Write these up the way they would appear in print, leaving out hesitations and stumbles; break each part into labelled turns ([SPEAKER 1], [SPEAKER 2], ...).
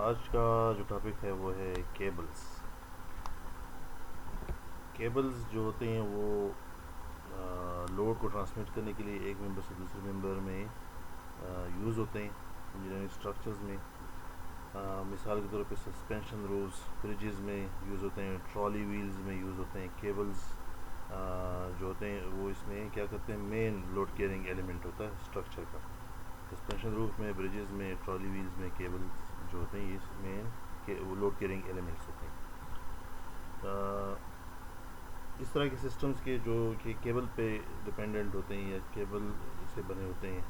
[SPEAKER 1] آج کا جو ٹاپک ہے وہ ہے کیبلز. کیبلز جو ہوتے ہیں وہ لوڈ کو ٹرانسمٹ کرنے کے لیے ایک ممبر سے دوسرے ممبر میں یوز ہوتے ہیں انجینئرنگ اسٹرکچرز میں. مثال کے طور پہ سسپینشن روز بریجز میں یوز ہوتے ہیں, ٹرالی ویلز میں یوز ہوتے ہیں. کیبلز جو ہوتے ہیں وہ اس میں کیا کرتے ہیں, مین لوڈ کیئرنگ ایلیمنٹ ہوتا ہے اسٹرکچر کا. سسپینشن روف میں, بریجز میں, ٹرالی ویلز میں کیبلز جو ہوتے ہیں یہ مین لوڈ کیئرنگ ایلیمنٹس ہوتے ہیں. اس طرح کے سسٹمز کے جو کہ کیبل پہ ڈپینڈنٹ ہوتے ہیں یا کیبل سے بنے ہوتے ہیں,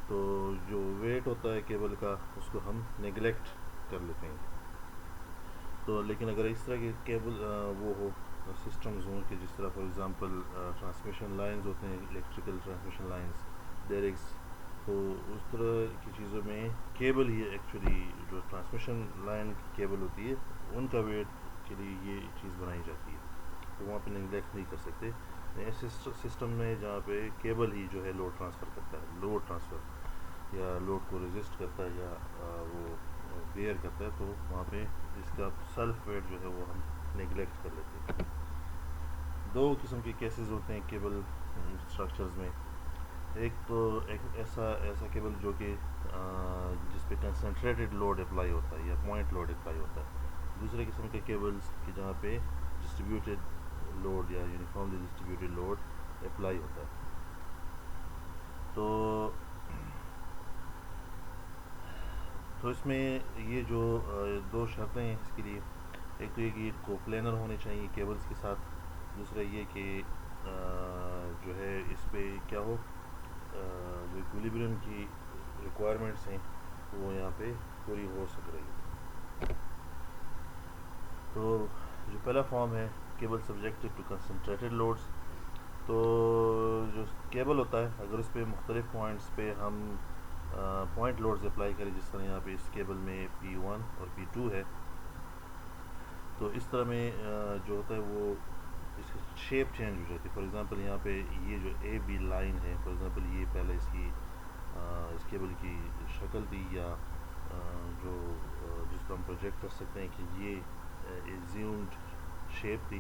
[SPEAKER 1] تو جو ویٹ ہوتا ہے کیبل کا اس کو ہم نیگلیکٹ کر لیتے ہیں. تو لیکن اگر اس طرح کے کیبل وہ ہو سسٹمز ہوں کہ جس طرح فار ایگزامپل ٹرانسمیشن لائنز ہوتے ہیں, الیکٹریکل ٹرانسمیشن لائنز, ڈیریکس, تو اس طرح کی چیزوں میں کیبل ہی ایکچولی جو ٹرانسمیشن لائن کی کیبل ہوتی ہے ان کا ویٹ کے لیے یہ چیز بنائی جاتی ہے, تو وہاں پہ نیگلیکٹ نہیں کر سکتے. ایسے سسٹم میں جہاں پہ کیبل ہی جو ہے لوڈ ٹرانسفر کرتا ہے, لوڈ ٹرانسفر یا لوڈ کو ریزسٹ کرتا ہے یا وہ بیئر کرتا ہے, تو وہاں پہ اس کا سیلف ویٹ جو ہے وہ ہم نیگلیکٹ کر لیتے ہیں. دو قسم کے کیسز ہوتے ہیں کیبل اسٹرکچرز میں. ایک تو ایسا کیبل جو کہ جس پہ کنسنٹریٹڈ لوڈ اپلائی ہوتا ہے یا پوائنٹ لوڈ اپلائی ہوتا ہے. دوسرے قسم کے کیبلز کہ جہاں پہ ڈسٹریبیوٹیڈ لوڈ یا یونیفارملی ڈسٹریبیوٹیڈ لوڈ اپلائی ہوتا ہے. تو اس میں یہ جو دو شرطیں ہیں اس کے لیے, ایک تو یہ کہ کو پلینر ہونے چاہیے کیبلز کے ساتھ, دوسرا یہ کہ جو ہے اس پہ کیا ہو جو ایکویلیبریم کی ریکوائرمنٹس ہیں وہ یہاں پہ پوری ہو سک رہی ہے. تو جو پہلا فارم ہے cable subjected to concentrated loads, تو جو کیبل ہوتا ہے اگر اس پہ مختلف پوائنٹس پہ ہم پوائنٹ لوڈز اپلائی کریں, جس طرح یہاں پہ اس کیبل میں P1 اور P2 ہے, تو اس طرح میں جو ہوتا ہے وہ اس کی شیپ چینج ہو جاتی ہے. فار ایگزامپل یہاں پہ یہ جو اے بی لائن ہے, فار ایگزامپل یہ پہلے اس کیبل کی شکل تھی یا جو جس کو ہم پروجیکٹ کر سکتے ہیں کہ یہ ایزیومڈ شیپ تھی.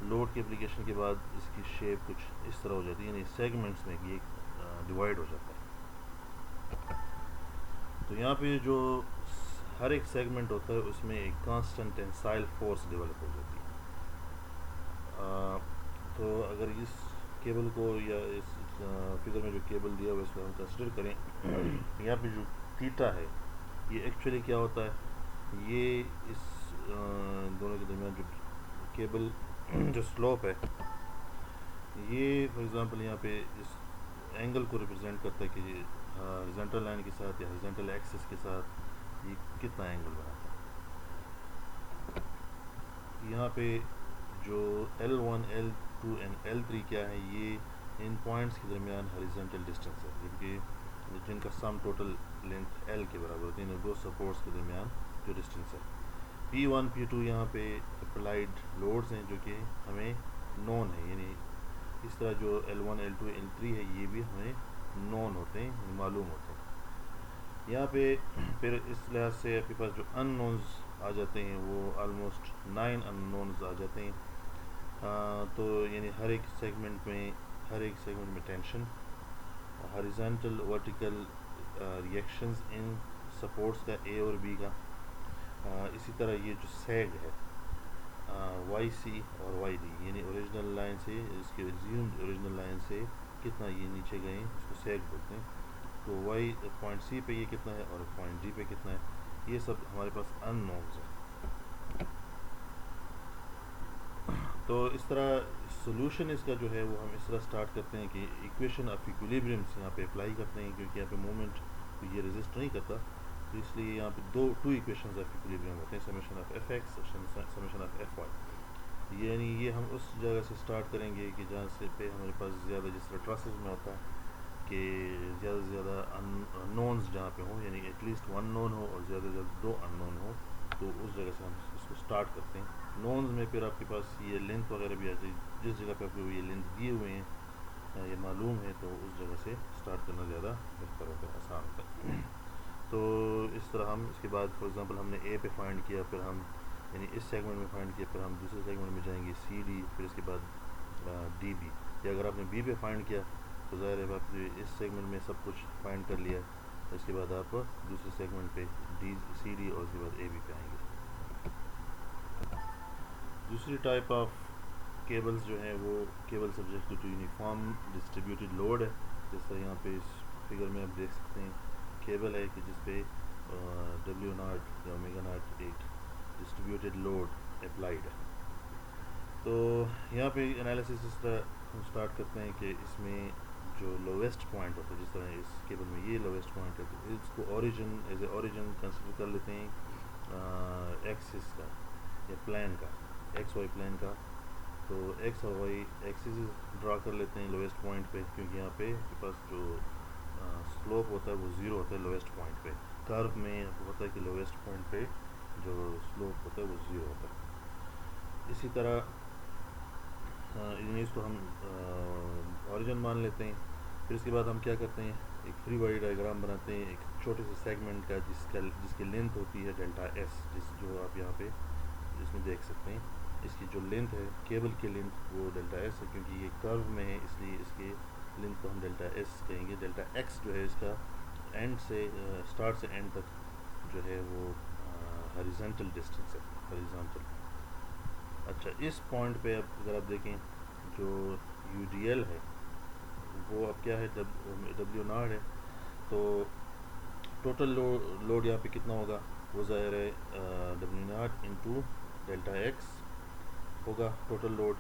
[SPEAKER 1] لوڈ کی اپلیکیشن کے بعد اس کی شیپ کچھ اس طرح ہو جاتی ہے, یعنی سیگمنٹس میں یہ ڈیوائڈ ہو جاتا ہے. تو یہاں پہ جو ہر ایک سیگمنٹ ہوتا ہے اس میں ایک کانسٹنٹ ٹینسائل فورس ڈیولپ ہو جاتی ہے. تو اگر اس کیبل کو یا اس فگر میں جو کیبل دیا ہوا ہے اس کو ہم کنسیڈر کریں, یہاں پہ جو تھیٹا ہے یہ ایکچولی کیا ہوتا ہے, یہ اس دونوں کے درمیان جو کیبل جو سلوپ ہے یہ فار ایگزامپل یہاں پہ اس اینگل کو ریپرزینٹ کرتا ہے کہ ہارزونٹل لائن کے ساتھ یا ہارزونٹل ایکسس کے ساتھ یہ کتنا اینگل بناتا ہے. یہاں پہ جو L1, L2 and L3 کیا ہے, یہ ان پوائنٹس کے درمیان ہارزونٹل ڈسٹینس ہے, جن کا سم ٹوٹل لینتھ L کے برابر ہوتی ہے, ان دو سپورٹس کے درمیان جو ڈسٹینس ہے. P1, P2 یہاں پہ اپلائیڈ لوڈز ہیں جو کہ ہمیں نون ہیں, یعنی اس طرح جو L1, L2, L3 ہے یہ بھی ہمیں نون ہوتے ہیں, یعنی معلوم ہوتے ہیں. یہاں پہ پھر اس لحاظ سے آپ کے پاس جو ان نونز آ جاتے ہیں وہ آلموسٹ 9 ان نونز آ جاتے ہیں. تو یعنی ہر ایک سیگمنٹ میں ٹینشن, ہارزونٹل ورٹیکل ریئیکشنز ان سپورٹس کا اے اور بی کا, اسی طرح یہ جو سیگ ہے وائی سی اور وائی ڈی, یعنی اوریجنل لائن سے اس کے ریزیومڈ اوریجنل لائن سے کتنا یہ نیچے گئے ہیں اس کو سیگ بولتے ہیں. تو وائی پوائنٹ سی پہ یہ کتنا ہے اور پوائنٹ ڈی پہ کتنا ہے, یہ سب ہمارے پاس ان نونز ہیں. تو اس طرح سولوشن اس کا جو ہے وہ ہم اس طرح سٹارٹ کرتے ہیں کہ ایکویشن آف ایکویلیبریم یہاں پہ اپلائی کرتے ہیں, کیونکہ یہاں پہ مومنٹ کو یہ ریزسٹ نہیں کرتا, تو اس لیے یہاں پہ ٹو ایکویشنز آف ایکویلیبریم ہوتے ہیں, سمیشن آف ایف ایکس اور سمیشن آف ایف وائی. یعنی یہ ہم اس جگہ سے سٹارٹ کریں گے کہ جہاں سے پہ ہمارے پاس زیادہ, جس طرح ٹرسز میں ہوتا ہے کہ زیادہ سے زیادہ نونز جہاں پہ ہوں, یعنی ایٹ لیسٹ ون نون ہو اور زیادہ سے زیادہ دو ان نون ہو, تو اس جگہ سے ہم اس کو سٹارٹ کرتے ہیں. نونز میں پھر آپ کے پاس یہ لینتھ وغیرہ بھی آ جائے, جس جگہ پہ آپ کو یہ لینتھ دیے ہوئے ہیں یہ معلوم ہے, تو اس جگہ سے سٹارٹ کرنا زیادہ بہتر ہوتا ہے, آسان ہوتا ہے. تو اس طرح ہم اس کے بعد فار ایگزامپل ہم نے اے پہ فائنڈ کیا، پھر ہم یعنی اس سیگمنٹ میں فائنڈ کیا، پھر ہم دوسرے سیگمنٹ میں جائیں گے سی ڈی، پھر اس کے بعد ڈی بی، یا اگر آپ نے بی پہ فائنڈ کیا تو ظاہر ہے آپ نے اس سیگمنٹ میں سب کچھ فائنڈ کر لیا، اس کے بعد آپ دوسرے سیگمنٹ پہ ڈی سی ڈی اور اس کے بعد اے بی پہ آئیں گے۔ دوسری ٹائپ آف کیبلز جو ہیں وہ cable subject to uniform distributed load ہے، جس طرح یہاں پہ اس فگر میں آپ دیکھ سکتے ہیں کیبل ہے کہ جس پہ ڈبلیو ناٹ یا اومیگا ناٹ ایک ڈسٹریبیوٹیڈ لوڈ اپلائیڈ ہے۔ تو یہاں پہ انالیسس اس طرح ہم اسٹارٹ کرتے ہیں کہ اس میں جو لویسٹ پوائنٹ ہوتا ہے، جس طرح اس کیبل میں یہ لویسٹ پوائنٹ ہے تو اس کو origin as a origin consider کر لیتے ہیں ایکسس کا یا پلان کا، ایکس وائی پلان کا۔ تو ایکس اور وائی ایکسز ڈرا کر لیتے ہیں لویسٹ پوائنٹ پہ، کیونکہ یہاں پہ آپ کے پاس جو سلوپ ہوتا ہے وہ زیرو ہوتا ہے لویسٹ پوائنٹ پہ۔ کرو میں آپ کو پتہ ہے کہ لویسٹ پوائنٹ پہ جو سلوپ ہوتا ہے وہ زیرو ہوتا ہے۔ اسی طرح اس کو ہم اوریجن مان لیتے ہیں۔ پھر اس کے بعد ہم کیا کرتے ہیں، ایک فری باڈی ڈائیگرام بناتے ہیں ایک چھوٹے سے سیگمنٹ کا جس کی لینتھ ہوتی ہے ڈیلٹا ایس، جو آپ یہاں پہ اس میں دیکھ سکتے ہیں۔ اس کی جو لینتھ ہے کیبل کی لینتھ وہ ڈیلٹا ایس ہے، کیونکہ یہ کرو میں ہے اس لیے اس کے لینتھ کو ہم ڈیلٹا ایس کہیں گے۔ ڈیلٹا ایکس جو ہے اس کا اینڈ سے اسٹارٹ سے اینڈ تک جو ہے وہ ہاریزونٹل ڈسٹینس ہے، ہاریزونٹل۔ اچھا، اس پوائنٹ پہ اب اگر آپ دیکھیں جو یو ڈی ایل ہے وہ اب کیا ہے، ڈبلیو ناٹ ہے، تو ٹوٹل لوڈ یہاں پہ کتنا ہوگا، وہ ظاہر ہے W not into delta x ہوگا۔ ٹوٹل لوڈ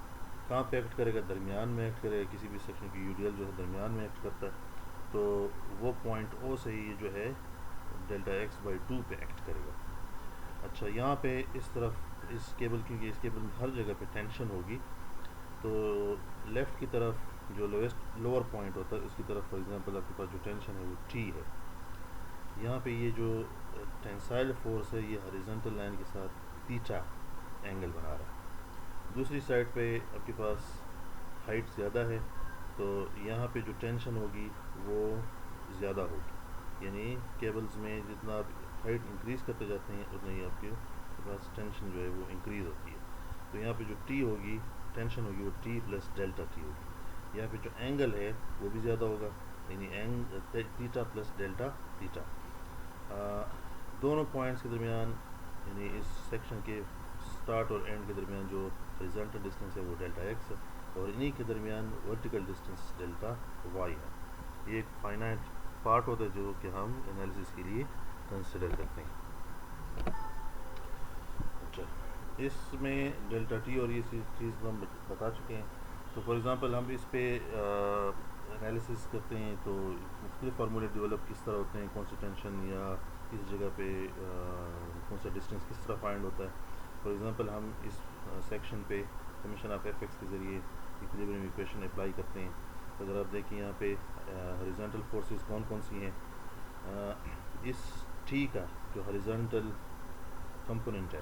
[SPEAKER 1] کہاں پہ ایکٹ کرے گا، درمیان میں ایکٹ کرے گا، کسی بھی سیکشن کی یو ڈی ایل جو ہے درمیان میں ایکٹ کرتا ہے، تو وہ پوائنٹ او سے ہی جو ہے ڈیلٹا ایکس بائی 2 پہ ایکٹ کرے گا۔ اچھا، یہاں پہ اس طرف اس کیبل، کیونکہ اس کیبل میں ہر جگہ پہ ٹینشن ہوگی، تو لیفٹ کی طرف جو لوور پوائنٹ ہوتا ہے اس کی طرف فار ایگزامپل آپ کے پاس جو ٹینشن ہے وہ ٹی ہے۔ یہاں پہ یہ جو ٹینسائل فورس ہے یہ ہاریزونٹل لائن کے ساتھ تیٹا اینگل بنا رہا ہے۔ دوسری سائڈ پہ آپ کے پاس ہائٹ زیادہ ہے، تو یہاں پہ جو ٹینشن ہوگی وہ زیادہ ہوگی، یعنی کیبلز میں جتنا آپ ہائٹ انکریز کرتے جاتے ہیں اتنا ہی آپ کے پاس ٹینشن جو ہے وہ انکریز ہوتی ہے۔ تو یہاں پہ جو ٹی ہوگی، ٹینشن ہوگی، وہ ٹی پلس ڈیلٹا ٹی ہوگی۔ یہاں پہ جو اینگل ہے وہ بھی زیادہ ہوگا، یعنی تیٹا پلس ڈیلٹا تیٹا۔ دونوں پوائنٹس کے درمیان، یعنی اس سیکشن کے سٹارٹ اور اینڈ کے درمیان جو ہاریزونٹل ڈسٹینس ہے وہ ڈیلٹا ایکس ہے، اور انہی کے درمیان ورٹیکل ڈسٹینس ڈیلٹا وائی ہے۔ یہ ایک فائنائٹ پارٹ ہوتا ہے جو کہ ہم انالیسس کے لیے کنسیڈر کرتے ہیں۔ اچھا، اس میں ڈیلٹا ٹی اور یہ چیز ہم بتا چکے ہیں۔ تو فار ایگزامپل ہم اس پہ انالیسس کرتے ہیں تو مختلف فارمولے ڈیولپ کس طرح ہوتے ہیں، کون سی ٹینشن یا کس جگہ پہ کون سا ڈسٹینس کس طرح فائنڈ ہوتا ہے۔ فار ایگزامپل ہم اس سیکشن پہ سمیشن آف ایف ایکس کے ذریعے ایکویلبریم ایکویشن اپلائی کرتے ہیں۔ تو اگر آپ دیکھیں یہاں پہ ہاریزونٹل فورسز کون کون سی ہیں، اس ٹی کا جو ہاریزونٹل کمپوننٹ ہے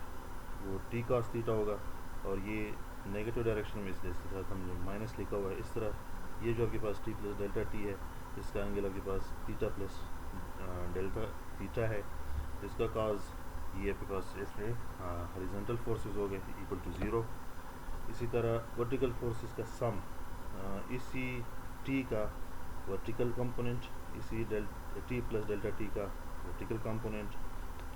[SPEAKER 1] وہ ٹی کاس تھیٹا ہوگا، اور یہ نیگیٹو ڈائریکشن میں اس لیے اس کے ساتھ ہم جو مائنس لکھا ہوا ہے اس طرح، یہ جو آپ کے پاس ٹی پلس ڈیلٹا ٹی ہے اس کا اینگل آپ کے پاس تھیٹا پلس ڈیلٹا تھیٹا ہے، اس کا کاز یہ آپ کے پاس اس میں ہاریزونٹل فورسز ہو گئے ایکول ٹو زیرو۔ اسی طرح ورٹیکل فورسز کا سم، اسی ٹی کا ورٹیکل کمپوننٹ، اسی ٹی پلس ڈیلٹا ٹی کا ورٹیکل کمپوننٹ،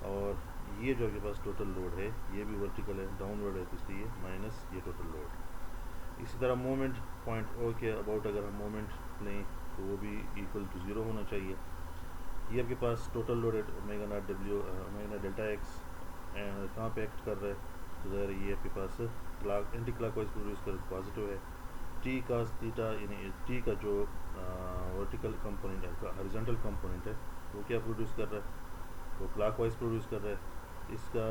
[SPEAKER 1] اور یہ جو آپ کے پاس ٹوٹل لوڈ ہے یہ بھی ورٹیکل ہے، ڈاؤن ورڈ ہے تو اس لیے مائنس یہ ٹوٹل لوڈ۔ اسی طرح مومنٹ پوائنٹ او کے اباؤٹ اگر ہم مومنٹ لیں تو وہ بھی ایکول ٹو زیرو ہونا چاہیے۔ یہ آپ کے پاس ٹوٹل لوڈ ہے omega not W, omega naught delta x کہاں پہ ایکٹ کر رہا ہے، تو ظاہر یہ آپ کے پاس اینٹی کلاک وائز پروڈیوس کر پازیٹیو ہے۔ ٹی کاس تھیٹا، یعنی ٹی کا جو ورٹیکل کمپوننٹ ہے، ہاریزونٹل کمپوننٹ ہے، وہ کیا پروڈیوس کر رہا ہے، وہ کلاک وائز پروڈیوس کر رہا ہے۔ اس کا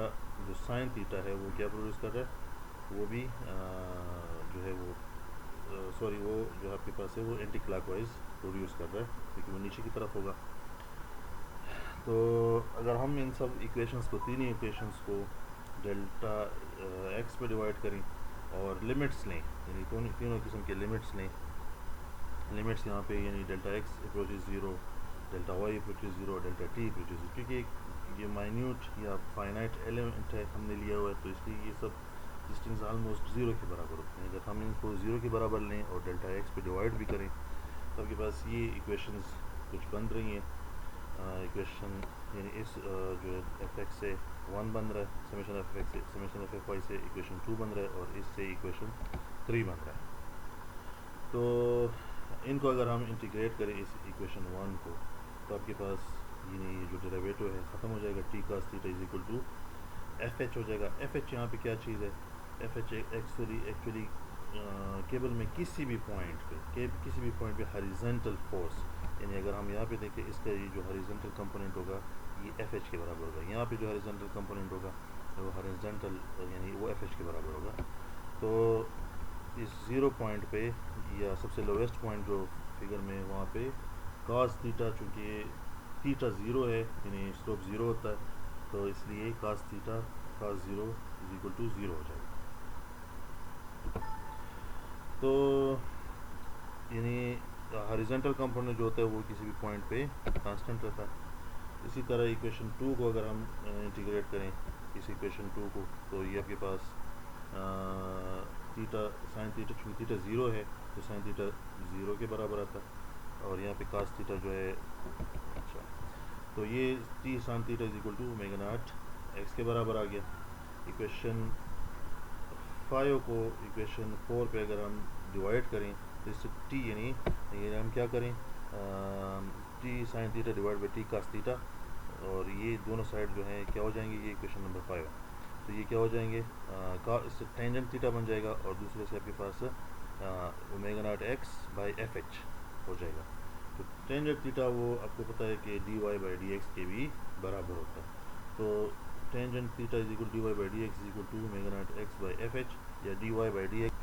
[SPEAKER 1] جو سائن تھیٹا ہے وہ کیا پروڈیوس کر رہا ہے، وہ بھی جو ہے وہ وہ جو آپ کے پاس ہے وہ اینٹی کلاک وائز پروڈیوس کر رہا ہے، کیونکہ وہ نیچے کی طرف ہوگا۔ تو اگر ہم ان سب ایکویشنز کو، تینوں ایکویشنز کو ڈیلٹا ایکس پہ ڈیوائڈ کریں اور لمٹس لیں، یعنی تینوں قسم کے لمٹس لیں، لمٹس یہاں پہ یعنی delta X approaches zero, delta Y produce zero, delta T produce zero, کیونکہ یہ مائنیوٹ یا فائنائٹ ایلیمنٹ ہے ہم نے لیا ہوا ہے، تو اس لیے یہ سب ڈسٹینس آلموسٹ زیرو کے برابر ہوتے ہیں. اگر ہم ان کو زیرو کے برابر لیں اور ڈیلٹا ایکس پہ ڈیوائڈ بھی کریں تو آپ کے پاس یہ ایکویشنز کچھ بن رہی ہیں. ایکویشن یعنی اس جو ایف ایکس سے 1 بن رہا ہے، سمیشن ایف ایکس سے، سمیشن ایف ایف وائی سے ایکویشن 2 بن رہا ہے، اور اس سے ایکویشن 3 بن رہا ہے. تو ان کو اگر ہم انٹیگریٹ کریں اس ایکویشن 1 کو، تو آپ کے پاس یعنی یہ جو ڈیریویٹو ہے ختم ہو جائے گا. T cos theta is equal to F H ہو جائے گا. ایف ایچ یہاں پہ کیا چیز ہے؟ ایف ایچ ایکچولی کیبل میں کسی بھی پوائنٹ پہ ہاریزنٹل فورس، یعنی اگر ہم یہاں پہ دیکھیں اس کا یہ جو ہاریزنٹل کمپوننٹ ہوگا یہ ایف ایچ کے برابر ہوگا. یہاں پہ جو ہاریزنٹل کمپوننٹ ہوگا وہ ہاریزنٹل یعنی وہ ایف ایچ کے برابر ہوگا. تو اس زیرو پوائنٹ پہ یا سب سے لویسٹ پوائنٹ جو فگر میں وہاں پہ کاس تھیٹا، چونکہ تھیٹا زیرو ہے یعنی سلوپ زیرو ہوتا ہے، تو اس لیے cos theta cos zero is equal to zero ہو جائے گا. تو یعنی ہاریزنٹل کمپوننٹ جو ہوتا ہے وہ کسی بھی پوائنٹ پہ کانسٹنٹ رہتا ہے. اسی طرح ایکویشن 2 کو اگر ہم انٹیگریٹ کریں اس ایکویشن 2 کو، تو یہ آپ کے پاس تھیٹا سائن تھیٹا، چونکہ تھیٹا زیرو ہے تو سائن تھیٹا زیرو کے برابر آتا ہے، اور یہاں پہ کاس تھیٹا جو ہے اچھا، تو یہ T sine theta is equal to omega naught X کے برابر آ گیا. ایکویشن 5 کو ایکویشن 4 پہ اگر ہم ڈیوائڈ کریں تو اس سے ٹی یعنی ہم کیا کریں، T sine theta divide by T cos theta, اور یہ دونوں سائڈ جو ہیں کیا ہو جائیں گے، یہ ایکویشن نمبر 5 ہے. تو یہ کیا ہو جائیں گے، اس سے ٹینجنٹ تھیٹا بن جائے گا، اور دوسرے سے آپ کے پاس omega naught x by F H ہو جائے گا. تو ٹینجنٹ تھیٹا وہ آپ کو پتہ ہے کہ d y by d x کے بھی برابر ہوتا ہے. تو tangent theta is equal d y by d x is equal to omega naught x by F H, یا d y by d x